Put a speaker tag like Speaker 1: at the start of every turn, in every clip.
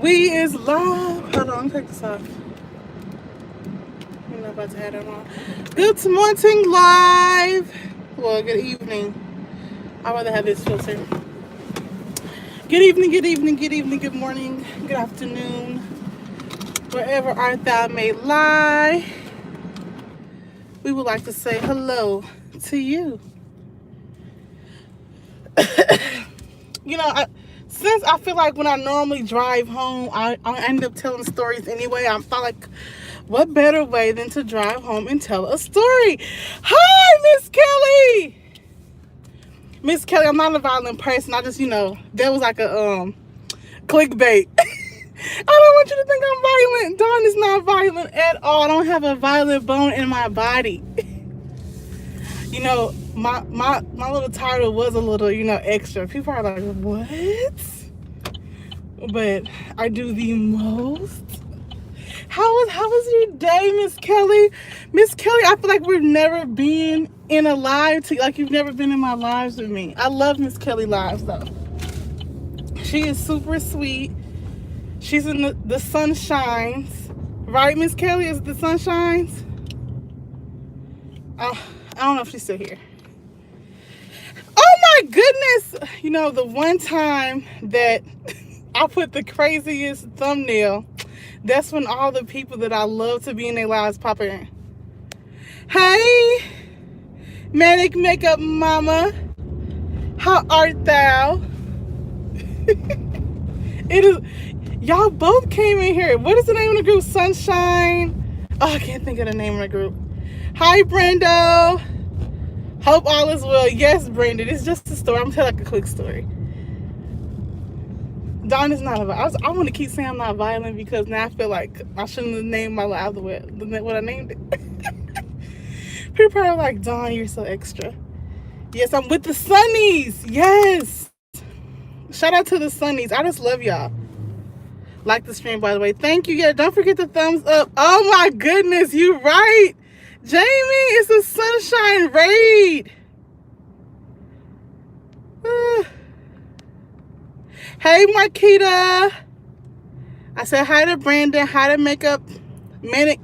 Speaker 1: We is live. Hold on, take this off. I'm not about to have that on. Good morning, live. Well, good evening. I'd rather have this filter. Good evening, good evening, good evening, good morning, good afternoon. Wherever art thou may lie, we would like to say hello to you. Since I feel like when I normally drive home, I end up telling stories anyway. I thought like, what better way than to drive home and tell a story? Hi, Miss Kelly. Miss Kelly, I'm not a violent person. I just, that was like a clickbait. I don't want you to think I'm violent. Dawn is not violent at all. I don't have a violent bone in my body. My little title was a little, extra. People are like, what? But I do the most. How was your day, Miss Kelly? Miss Kelly, I feel like we've never been in a live like you've never been in my lives with me. I love Miss Kelly lives though. She is super sweet. She's in the sun shines. Right, Miss Kelly? Is it the sun shines? I don't know if she's still here. Oh my goodness! The one time that I put the craziest thumbnail, that's when all the people that I love to be in their lives pop in. Hey, Manic Makeup Mama, how art thou? It is, y'all both came in here. What is the name of the group? Sunshine? Oh, I can't think of the name of the group. Hi, Brendo. Hope all is well. Yes, Brandon, it's just a story. I'm telling like a quick story. Dawn is not a violent. I want to keep saying I'm not violent because now I feel like I shouldn't have named my live the way what I named it. People are like, Dawn, you're so extra. Yes, I'm with the Sunnies. Yes. Shout out to the Sunnies. I just love y'all. Like the stream, by the way. Thank you. Yeah, don't forget the thumbs up. Oh my goodness, you right. Jamie, it's a sunshine raid. Hey, Marquita. I said hi to Brandon, hi to Manic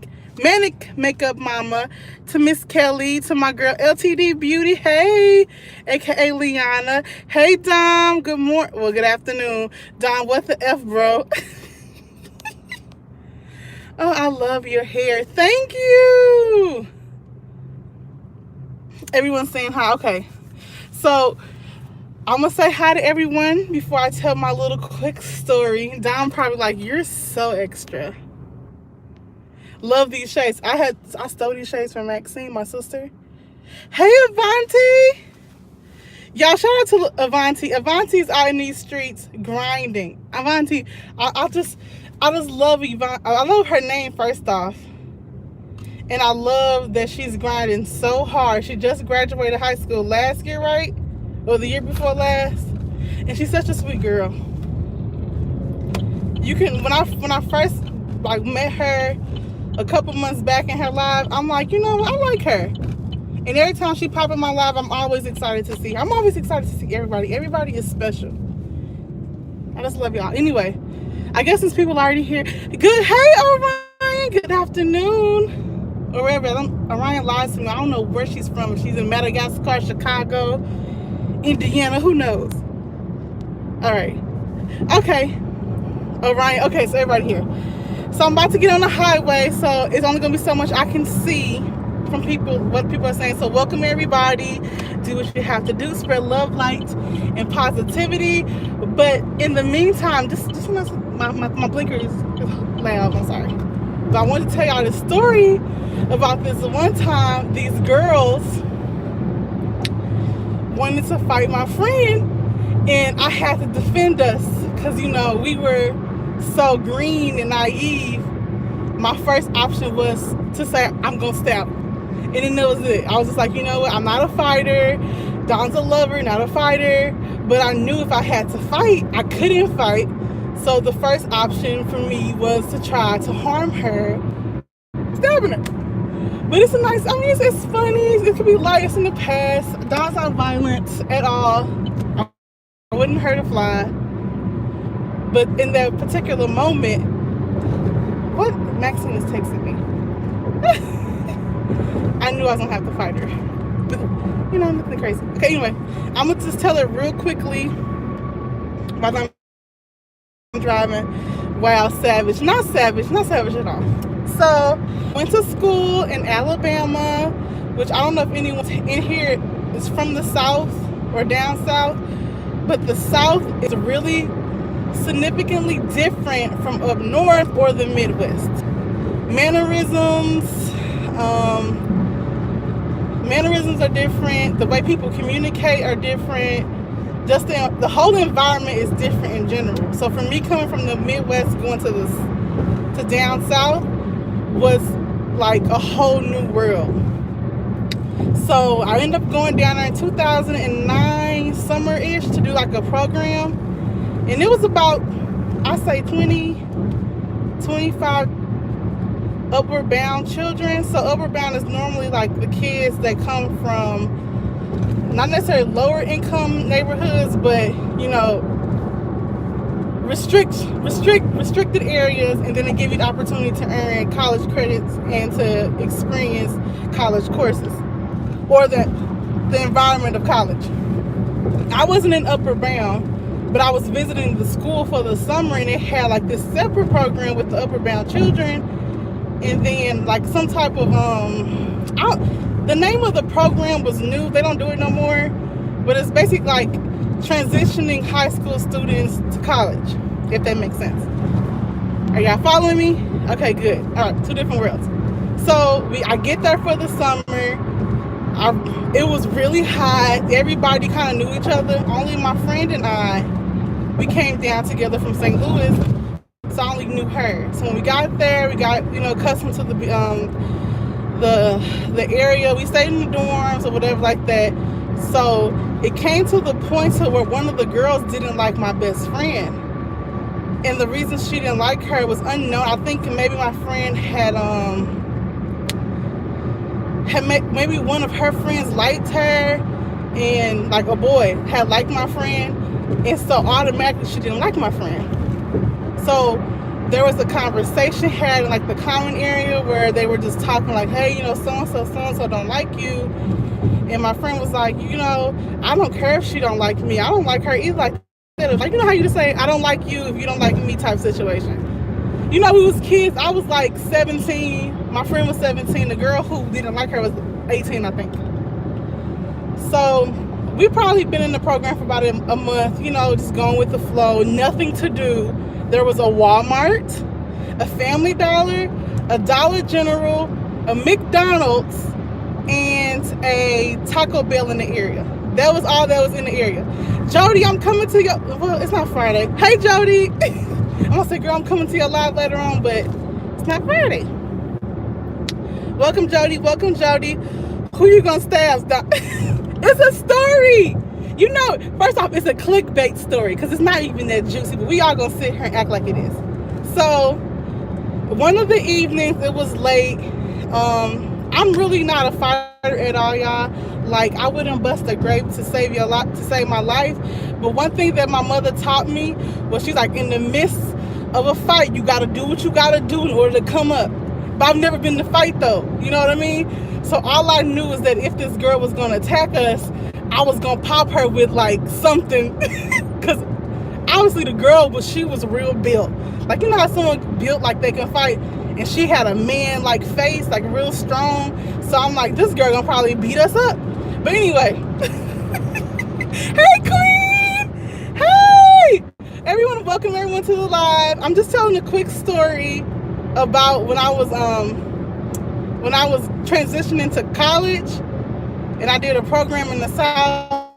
Speaker 1: Makeup Mama, to Miss Kelly, to my girl LTD Beauty, hey, aka Liana. Hey, Dom, good morning. Well, good afternoon. Dom, what the F, bro? Oh, I love your hair. Thank you. Everyone's saying hi. Okay. So, I'm going to say hi to everyone before I tell my little quick story. Dom probably like, you're so extra. Love these shades. I stole these shades from Maxine, my sister. Hey, Avanti. Y'all, shout out to Avanti. Avanti's out in these streets grinding. Avanti, I just love Yvonne. I love her name first off. And I love that she's grinding so hard. She just graduated high school last year, right? Or the year before last. And she's such a sweet girl. You can when I first like met her a couple months back in her live, I'm like, you know what? I like her. And every time she pop in my live, I'm always excited to see her. I'm always excited to see everybody. Everybody is special. I just love y'all. Anyway, I guess since people are already here, good. Hey, Orion. Good afternoon. Or wherever. Orion lies to me. I don't know where she's from. If she's in Madagascar, Chicago, Indiana, who knows? All right. Okay. Orion. Okay, so everybody here. So I'm about to get on the highway, so it's only going to be so much I can see from people, what people are saying. So welcome everybody. Do what you have to do. Spread love, light, and positivity. But in the meantime, just my blinker is loud. I'm sorry. But I want to tell y'all this story about this one time these girls wanted to fight my friend, and I had to defend us because, we were so green and naive. My first option was to say, I'm going to stay out. And then that was it. I was just like, you know what? I'm not a fighter. Dawn's a lover, not a fighter. But I knew if I had to fight, I couldn't fight. So the first option for me was to try to harm her, stabbing her. But it's it's funny. It could be light. It's in the past. Dawn's not violent at all. I wouldn't hurt a fly. But in that particular moment, what? Maxine is texting me. I knew I was gonna have to fight her. But, I'm nothing crazy. Okay, anyway, I'm gonna just tell it real quickly while I'm driving. Wow, savage. Not savage at all. So, went to school in Alabama, which I don't know if anyone in here is from the South or down South, but the South is really significantly different from up north or the Midwest. Mannerisms are different. The way people communicate are different. Just the whole environment is different in general. So for me, coming from the Midwest going to down South was like a whole new world. So I ended up going down there in 2009 summer-ish to do like a program, and it was about, I say 25 upward bound children. So upward bound is normally like the kids that come from not necessarily lower income neighborhoods, but restricted areas, and then they give you the opportunity to earn college credits and to experience college courses or the environment of college. I wasn't in upward bound, but I was visiting the school for the summer, and it had like this separate program with the upward bound children, and then like some type of the name of the program was new. They don't do it no more, but it's basically like transitioning high school students to college, if that makes sense. Are y'all following me? Okay, good. All right, two different worlds. So I get there for the summer. It was really hot. Everybody kind of knew each other. Only my friend and I, we came down together from St. Louis, so I only knew her. So when we got there, we got accustomed to the area. We stayed in the dorms or whatever like that. So it came to the point to where one of the girls didn't like my best friend, and the reason she didn't like her was unknown. I think maybe my friend had maybe one of her friends liked her, and like a boy had liked my friend, and so automatically she didn't like my friend. So there was a conversation had in like the common area where they were just talking like, hey, so-and-so don't like you. And my friend was like, I don't care if she don't like me. I don't like her either. Like how you just say, I don't like you if you don't like me type situation. We was kids. I was like 17. My friend was 17. The girl who didn't like her was 18, I think. So we probably been in the program for about a month, just going with the flow, nothing to do. There was a Walmart, a Family Dollar, a Dollar General, a McDonald's, and a Taco Bell in the area. That was all that was in the area. Jody, I'm coming to your, well, it's not Friday. Hey, Jody. I'm going to say, girl, I'm coming to your live later on, but it's not Friday. Welcome, Jody. Who you going to stab? It's a story. First off, it's a clickbait story because it's not even that juicy, but we all going to sit here and act like it is. So, one of the evenings, it was late. I'm really not a fighter at all, y'all. Like, I wouldn't bust a grape to save my life. But one thing that my mother taught me was she's like, in the midst of a fight, you got to do what you got to do in order to come up. But I've never been to fight, though. You know what I mean? So all I knew is that if this girl was going to attack us, I was going to pop her with, like, something. Because obviously the girl, she was real built. Like, how someone built like they can fight? And she had a man-like face, like, real strong. So I'm like, this girl going to probably beat us up. But anyway. Hey, Queen! Hey! Welcome everyone to the live. I'm just telling a quick story about when I was transitioning to college, and I did a program in the South,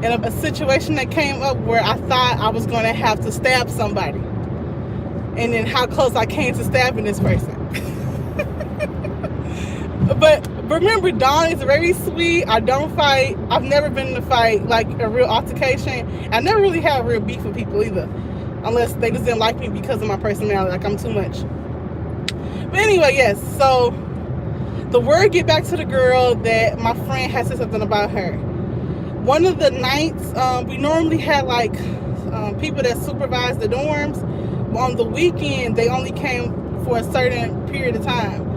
Speaker 1: and a situation that came up where I thought I was going to have to stab somebody, and then how close I came to stabbing this person. But remember, Dawn is very sweet. I don't fight. I've never been in a fight, like a real altercation. I never really had real beef with people either, unless they just didn't like me because of my personality, like I'm too much. But anyway, yes, so the word get back to the girl that my friend had said something about her. One of the nights, we normally had like people that supervise the dorms. On the weekend, they only came for a certain period of time.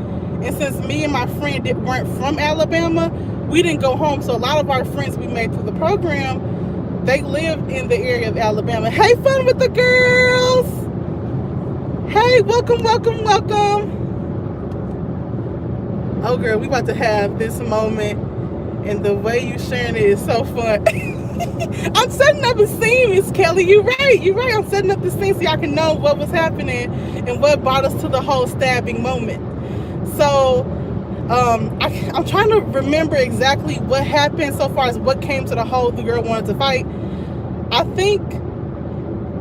Speaker 1: And since me and my friend weren't from Alabama, we didn't go home. So a lot of our friends we made through the program, they lived in the area of Alabama. Hey, fun with the girls. Hey, welcome, welcome, welcome. Oh, girl, we about to have this moment, and the way you sharing it is so fun. I'm setting up a scene, Miss Kelly. You're right. I'm setting up the scene so y'all can know what was happening and what brought us to the whole stabbing moment. So, I'm trying to remember exactly what happened so far as what came to the whole the girl wanted to fight. I think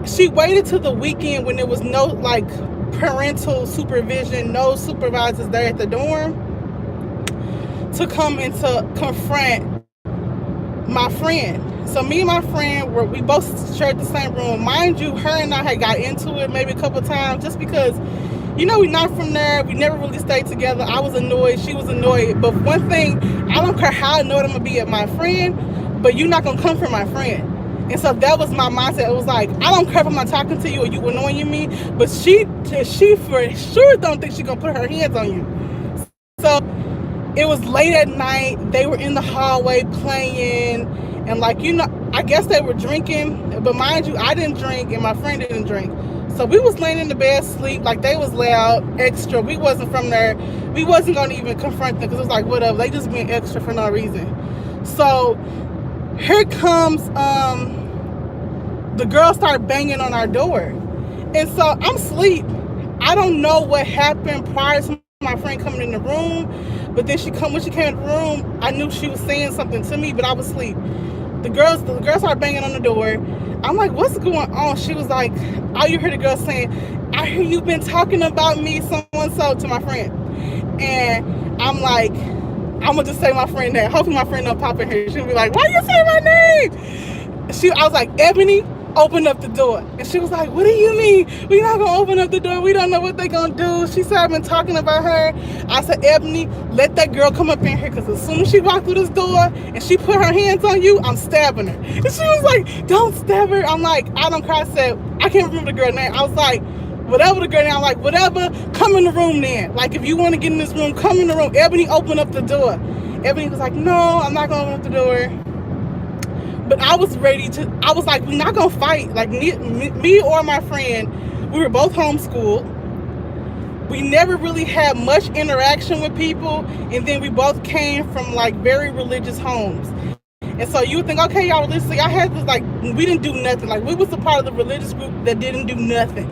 Speaker 1: she waited till the weekend when there was no, like, parental supervision, no supervisors there at the dorm, to come and to confront my friend. So me and my friend, we both shared the same room. Mind you, her and I had got into it maybe a couple of times just because, you know, we're not from there. We never really stayed together. I was annoyed. She was annoyed. But one thing, I don't care how annoyed I'm going to be at my friend, but you're not going to come for my friend. And so that was my mindset. It was like, I don't care if I'm not talking to you or you annoying me, but she for sure don't think she's going to put her hands on you. So it was late at night. They were in the hallway playing. And, like, you know, I guess they were drinking. But mind you, I didn't drink and my friend didn't drink. So we was laying in the bed sleep. Like, they was loud, extra. We wasn't from there. We wasn't going to even confront them because it was like, whatever. They just being extra for no reason. So here comes, the girl started banging on our door. And so I'm asleep. I don't know what happened prior to my friend coming in the room. But then when she came in the room, I knew she was saying something to me, but I was asleep. The girl started banging on the door. I'm like, what's going on? She was like, all you hear the girl saying, I hear you've been talking about me, so-and-so, to my friend. And I'm like, I'm gonna just say my friend name. Hopefully my friend don't pop in here. She'll be like, why you say my name? I was like, Ebony, open up the door. And she was like, what do you mean? We're not gonna open up the door. We don't know what they're gonna do. She said, I've been talking about her. I said, Ebony, let that girl come up in here, because as soon as she walked through this door and she put her hands on you, I'm stabbing her. And she was like, don't stab her. I'm like, I don't cry. I said, I can't remember the girl's name. I was like, whatever the girl name. I'm like, whatever, come in the room then. Like, if you want to get in this room, come in the room. Ebony, open up the door. Ebony was like, no, I'm not gonna open up the door. But I was like, we're not gonna fight. Like, me or my friend, we were both homeschooled. We never really had much interaction with people. And then we both came from, like, very religious homes. And so you would think, okay, y'all religious. I had this, like, we didn't do nothing. Like, we was a part of the religious group that didn't do nothing.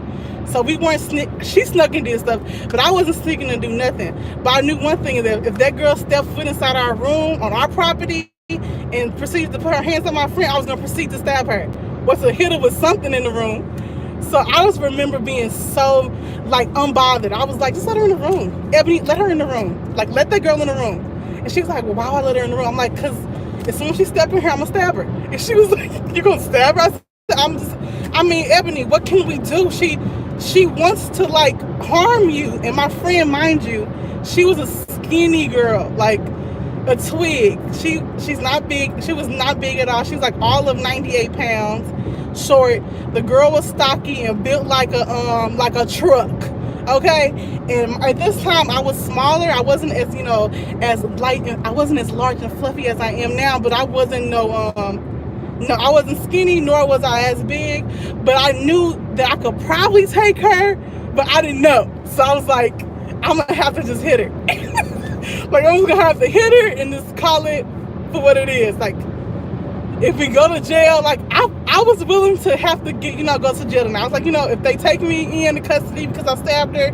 Speaker 1: So we weren't she snuck and did stuff, but I wasn't sneaking to do nothing. But I knew one thing, that if that girl stepped foot inside our room on our property and proceeded to put her hands on my friend, I was gonna proceed to stab her, or to hit her with something in the room. So I just remember being so, like, unbothered. I was like, just let her in the room. Ebony, let her in the room. Like, let that girl in the room. And she was like, well, why would I let her in the room? I'm like, because as soon as she stepped in here, I'm gonna stab her. And she was like, you're gonna stab her? I mean, Ebony, what can we do? She wants to, like, harm you. And my friend, mind you, she was a skinny girl, like a twig. She's not big. She was not big at all. She was like all of 98 pounds, short. The girl was stocky and built like a truck. Okay, and at this time I was smaller. I wasn't as, you know, as light, and I wasn't as large and fluffy as I am now. But I wasn't I wasn't skinny, nor was I as big. But I knew that I could probably take her, but I didn't know. So I was like, I'm gonna have to just hit her. Like, I'm gonna have to hit her and just call it for what it is. Like, if we go to jail, like, I was willing to have to go to jail. And I was like, if they take me into custody because I stabbed her,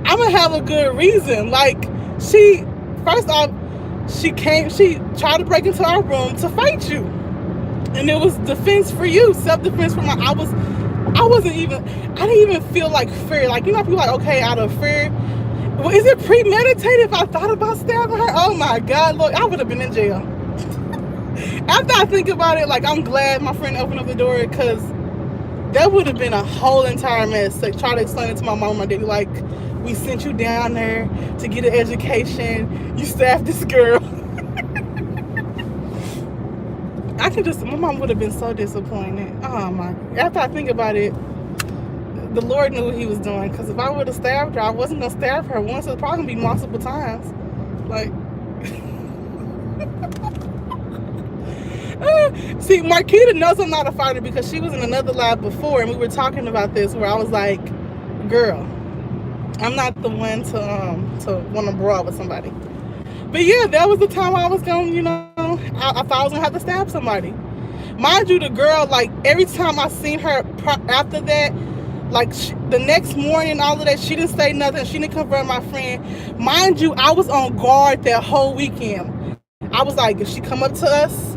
Speaker 1: I'm gonna have a good reason. Like, first off, she tried to break into our room to fight you. And it was defense for you, self-defense for I didn't even feel like fear. Like, people like, okay, out of fear. Well, is it premeditated if I thought about stabbing her? Oh my God, look, I would have been in jail. After I think about it, like, I'm glad my friend opened up the door, because that would have been a whole entire mess. Like, try to explain it to my mom and my daddy, like, we sent you down there to get an education. You stabbed this girl. My mom would have been so disappointed. Oh my, after I think about it, the Lord knew what he was doing, because if I would have stabbed her, I wasn't going to stab her once. It was probably going to be multiple times. Like, see, Marquita knows I'm not a fighter because she was in another lab before, and we were talking about this, where I was like, girl, I'm not the one to want to brawl with somebody. But yeah, that was the time I was going, I thought I was going to have to stab somebody. Mind you, the girl, like, every time I seen her after that, like, the next morning, all of that, she didn't say nothing. She didn't confront my friend. Mind you, I was on guard that whole weekend. I was like, if she come up to us,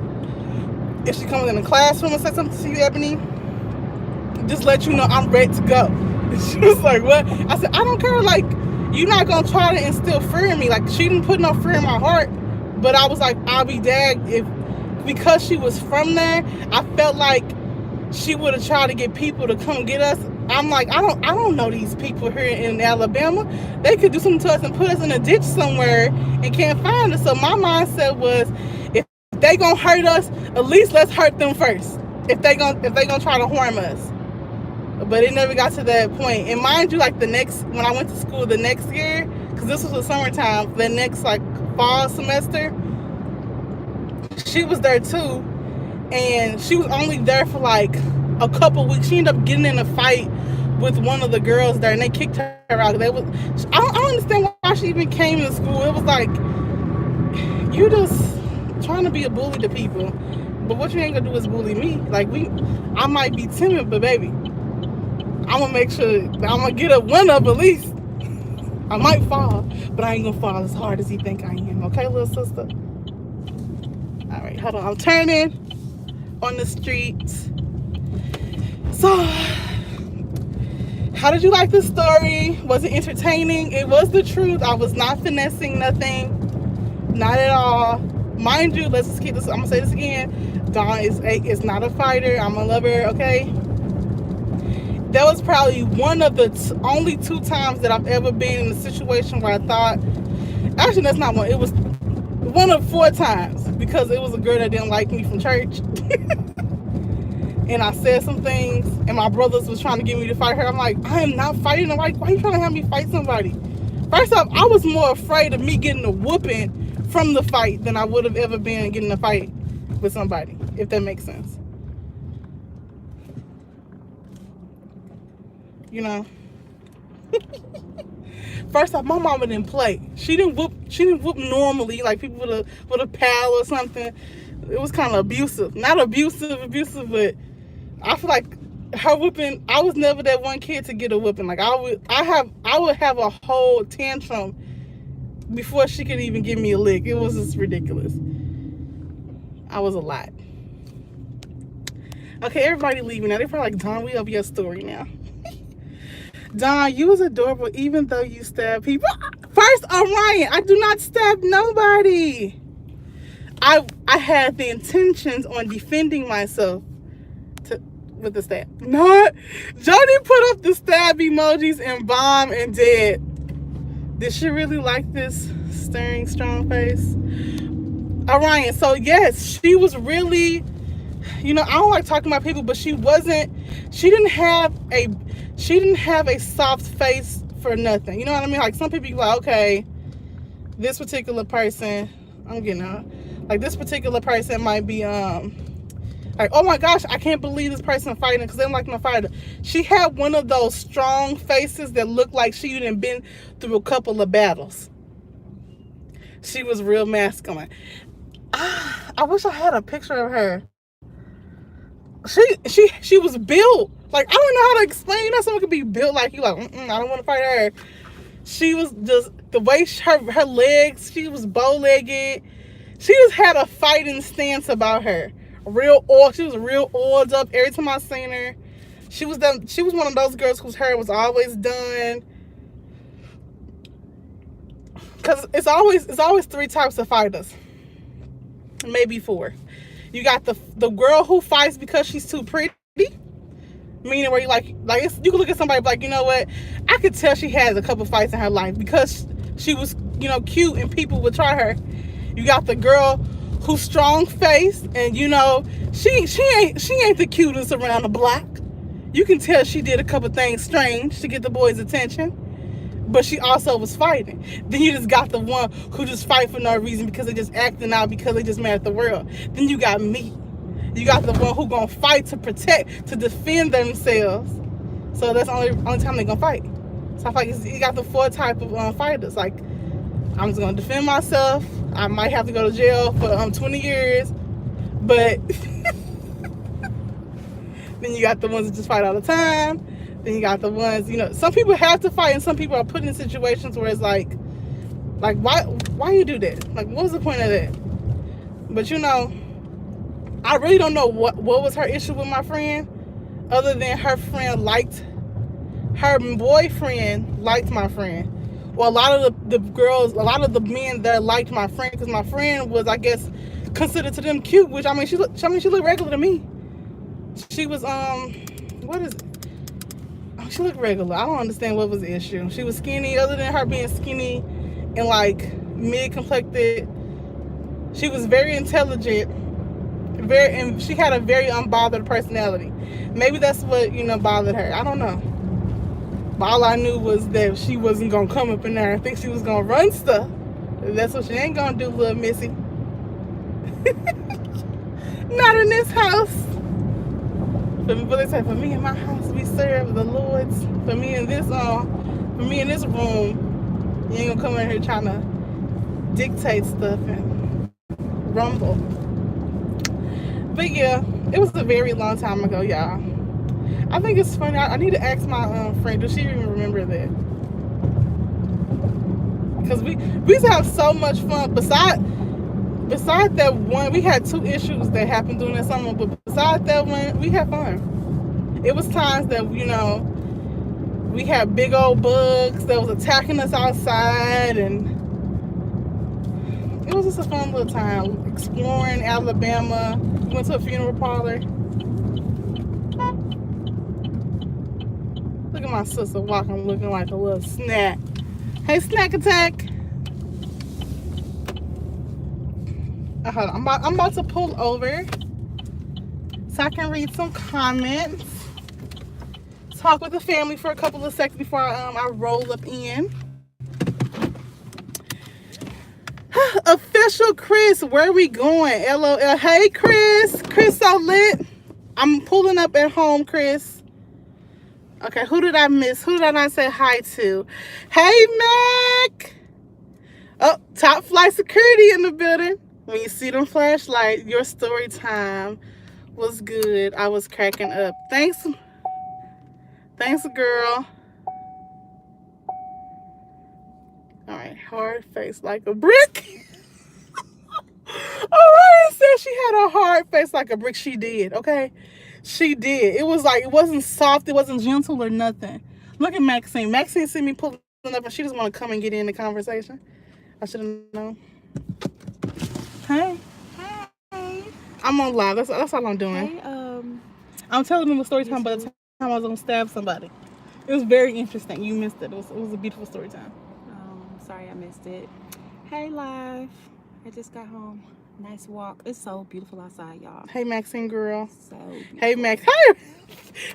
Speaker 1: if she comes in the classroom and says something to you, Ebony, just let you know I'm ready to go. And she was like, what? I said, I don't care. Like, you're not going to try to instill fear in me. Like, she didn't put no fear in my heart. But I was like, I'll be dagged if, because she was from there, I felt like she would have tried to get people to come get us. I'm like, I don't know these people here in Alabama. They could do something to us and put us in a ditch somewhere and can't find us. So my mindset was, if they gonna hurt us, at least let's hurt them first. If they gonna try to harm us. But it never got to that point. And mind you, like, when I went to school the next year, because this was the summertime, the next like fall semester, she was there too, and she was only there for like a couple weeks. She ended up getting in a fight with one of the girls there, and they kicked her out. I don't understand why she even came to school. It was like, you just trying to be a bully to people, but what you ain't gonna do is bully me. Like, I might be timid, but baby, I'm gonna make sure I'm gonna get a one up at least. I might fall, but I ain't gonna fall as hard as you think I am. Okay, little sister? All right, hold on. I'm turning on the streets. So, how did you like this story? Was it entertaining? It was the truth. I was not finessing nothing. Not at all. Mind you, let's just keep this. I'm going to say this again. Dawn is not a fighter. I'm a lover, okay? That was probably one of the only 2 times that I've ever been in a situation where I thought, actually, that's not one. It was one of 4 times, because it was a girl that didn't like me from church. And I said some things, and my brothers was trying to get me to fight her. I'm like, I am not fighting her. Like, why are you trying to have me fight somebody? First off, I was more afraid of me getting a whooping from the fight than I would have ever been getting a fight with somebody, if that makes sense. First off, my mama didn't play. She didn't whoop normally, like people with a pal or something. It was kind of abusive. Not abusive, but I feel like her whooping, I was never that one kid to get a whooping. Like, I would have a whole tantrum before she could even give me a lick. It was just ridiculous. I was a lot. Okay, everybody leaving now. They're probably like, Dawn, we over your story now. Dawn, you was adorable even though you stabbed people. First, Orion, I do not stab nobody. I had the intentions on defending myself with the stab. Not, Jody put up the stab emojis and bomb and dead. Did she really like this staring strong face? Orion, so yes, she was really, I don't like talking about people, but she didn't have a soft face for nothing. You know what I mean? Like, some people be like, okay, this particular person, I'm getting out. Like, this particular person might be, like, oh my gosh, I can't believe this person fighting because they don't like no fighter. She had one of those strong faces that looked like she had been through a couple of battles. She was real masculine. I wish I had a picture of her. She was built. Like, I don't know how to explain that. Someone could be built like you. Like, I don't want to fight her. She was just, the way her legs, she was bow-legged. She just had a fighting stance about her. She was real oiled up every time I seen her. She was one of those girls whose hair was always done. Cause it's always 3 types of fighters. Maybe 4. You got the girl who fights because she's too pretty. Meaning where you you can look at somebody like, you know what? I could tell she has a couple fights in her life because she was, cute and people would try her. You got the girl who's strong faced, and you know she ain't the cutest around the block. You can tell she did a couple things strange to get the boys' attention, but she also was fighting. Then you just got the one who just fight for no reason because they just acting out because they just mad at the world. Then you got me. You got the one who gonna fight to protect, to defend themselves. So that's the only time they gonna fight. So I feel like you got the four type of fighters. Like, I'm just gonna defend myself. I might have to go to jail for 20 years, but then you got the ones that just fight all the time. Then you got the ones, you know, some people have to fight, and some people are put in situations where it's like why you do that? Like, what was the point of that? But you know, I really don't know what was her issue with my friend, other than her boyfriend liked my friend. Well, a lot of the girls, a lot of the men that liked my friend, because my friend was, I guess, considered to them cute. Which she looked regular to me. She was what is it? Oh, she looked regular. I don't understand what was the issue. She was skinny. Other than her being skinny and like mid-complected, she was very intelligent. And she had a very unbothered personality. Maybe that's what, you know, bothered her. I don't know. But all I knew was that she wasn't gonna come up in there. I think she was gonna run stuff. That's what she ain't gonna do, little missy. Not in this house. But they say, for me in my house, we serve the Lord's. For me in this room, you ain't gonna come in here trying to dictate stuff and rumble. But yeah, it was a very long time ago, y'all. I think it's funny. I need to ask my friend, does she even remember that? Because we used to have so much fun. Besides that one, we had 2 issues that happened during that summer. But besides that one, we had fun. It was times that, you know, we had big old bugs that was attacking us outside, and it was just a fun little time exploring Alabama. We went to a funeral parlor. Look at my sister walking looking like a little snack. Hey, snack attack. Hold on. I'm about to pull over so I can read some comments. Talk with the family for a couple of seconds before I roll up in. Official Chris, where we going? LOL. Hey, Chris. Chris so lit. I'm pulling up at home, Chris. Okay, who did I miss? Who did I not say hi to? Hey, Mac. Oh, top flight security in the building. When you see them flashlight, your story time was good. I was cracking up. Thanks, girl. All right, hard face like a brick. Alright, said she had a hard face like a brick. She did, okay? She did. It was like, it wasn't soft, it wasn't gentle or nothing. Look at Maxine. Maxine see me pulling up and she just want to come and get in the conversation. I should have known. Hey.
Speaker 2: Hey.
Speaker 1: I'm on live. That's all I'm doing.
Speaker 2: Hey,
Speaker 1: I'm telling them a story time by the time I was gonna stab somebody. It was very interesting. You missed it. It was a beautiful story time.
Speaker 2: Sorry I missed it. Hey, live. I just got home. Nice walk. It's so beautiful outside, y'all.
Speaker 1: Hey, Maxine girl.
Speaker 2: So beautiful.
Speaker 1: Hey, Max. Hey,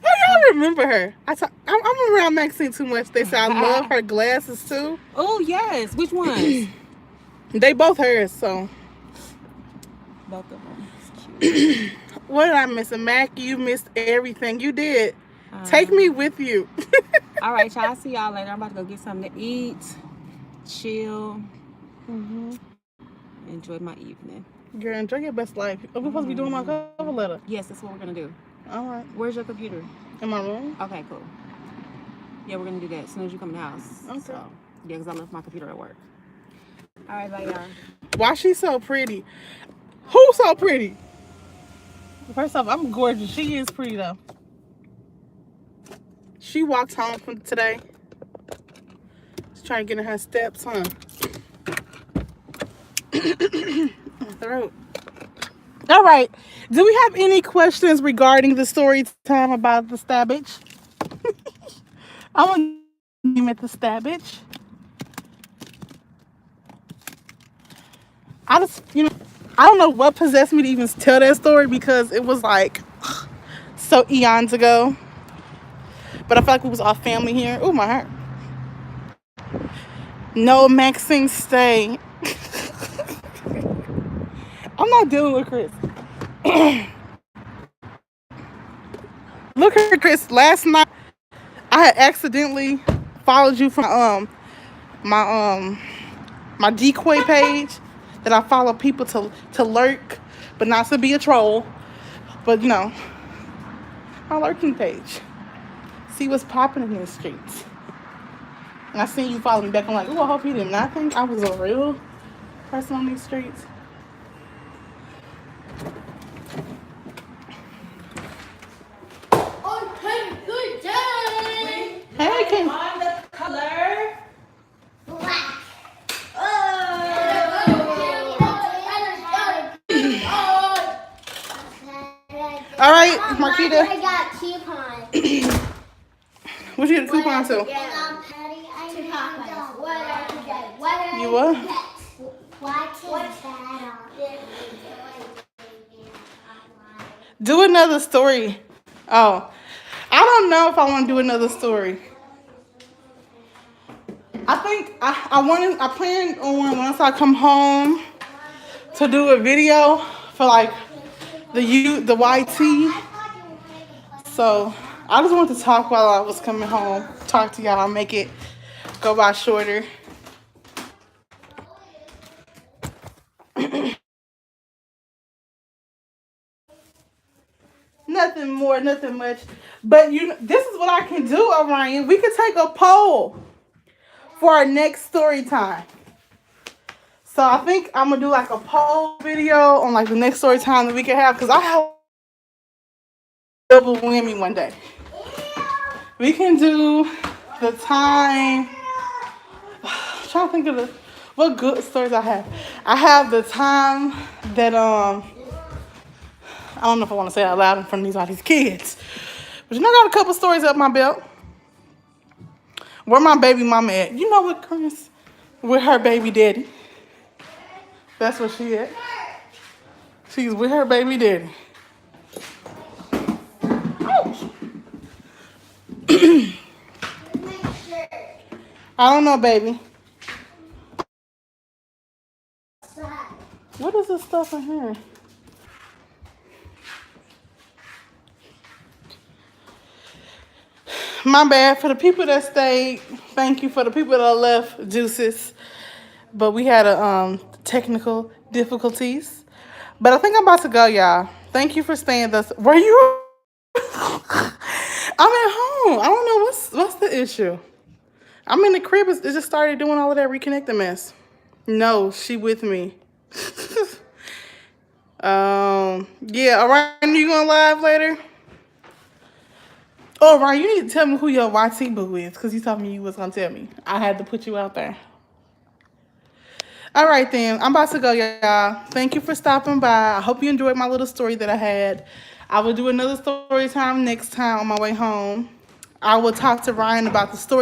Speaker 1: I remember her. I'm around Maxine too much. They say I love her glasses too.
Speaker 2: Oh, yes. Which ones?
Speaker 1: They both hers, so.
Speaker 2: Both of them. It's cute.
Speaker 1: What did I miss? Mac, you missed everything. You did. Take me with you.
Speaker 2: All right, y'all. I'll see y'all later. I'm about to go get something to eat, chill, enjoy my evening.
Speaker 1: Girl, enjoy your best life. We're supposed to be doing my cover letter.
Speaker 2: Yes, that's what we're going to do.
Speaker 1: All right.
Speaker 2: Where's your computer?
Speaker 1: In my room.
Speaker 2: Okay, cool. Yeah, we're going to do that as soon as you come in the house.
Speaker 1: Okay.
Speaker 2: So, yeah, because I left my computer at work. All right, bye, y'all.
Speaker 1: Why she so pretty? Who's so pretty? First off, I'm gorgeous. She is pretty, though. She walked home from today. She's trying to get in her steps, huh? Throat. All right. Do we have any questions regarding the story time about the stabbage? I'm going to name it the stabbage. I just, I don't know what possessed me to even tell that story because it was like so eons ago. But I feel like we was all family here. Oh, my heart. No, Maxine, stay. I'm not dealing with Chris. Look at Chris. Last night, I had accidentally followed you from my my decoy page that I follow people to lurk, but not to be a troll. But you know, my lurking page. See what's popping in the streets. And I seen you follow me back. I'm like, oh, I hope you did not think I was a real person on these streets.
Speaker 3: Okay, good day.
Speaker 1: Hey, Kim.
Speaker 2: On the color.
Speaker 3: Black.
Speaker 1: All right, Marquita.
Speaker 3: I got coupons.
Speaker 1: What you get a coupon to? You what? Do another story. Oh, I don't know if I want to do another story. I think I plan on once I come home to do a video for like the YT. So I just wanted to talk while I was coming home. Talk to y'all, make it go by shorter. Nothing more, nothing much. But this is what I can do, Orion. We could take a poll for our next story time. So I think I'm gonna do like a poll video on like the next story time that we can have, because I have double whammy one day. We can do the time. I'm trying to think of what good stories I have. I have the time that I don't know if I want to say it out loud in front of all these kids, but I got a couple stories up my belt. Where my baby mama at? You know what, Chris? With her baby daddy. That's what she at. She's with her baby daddy. I don't know, baby. What is this stuff in here? My bad. For the people that stayed, thank you. For the people that left, deuces. But we had a technical difficulties. But I think I'm about to go, y'all. Thank you for staying with us. Were you? I'm at home. I don't know what's the issue. I'm in the crib. It just started doing all of that reconnecting mess. No, she with me. Yeah. All right. You going live later? Oh, Ryan, you need to tell me who your YT boo is, because you told me you was going to tell me. I had to put you out there. All right, then. I'm about to go, y'all. Thank you for stopping by. I hope you enjoyed my little story that I had. I will do another story time next time on my way home. I will talk to Ryan about the story.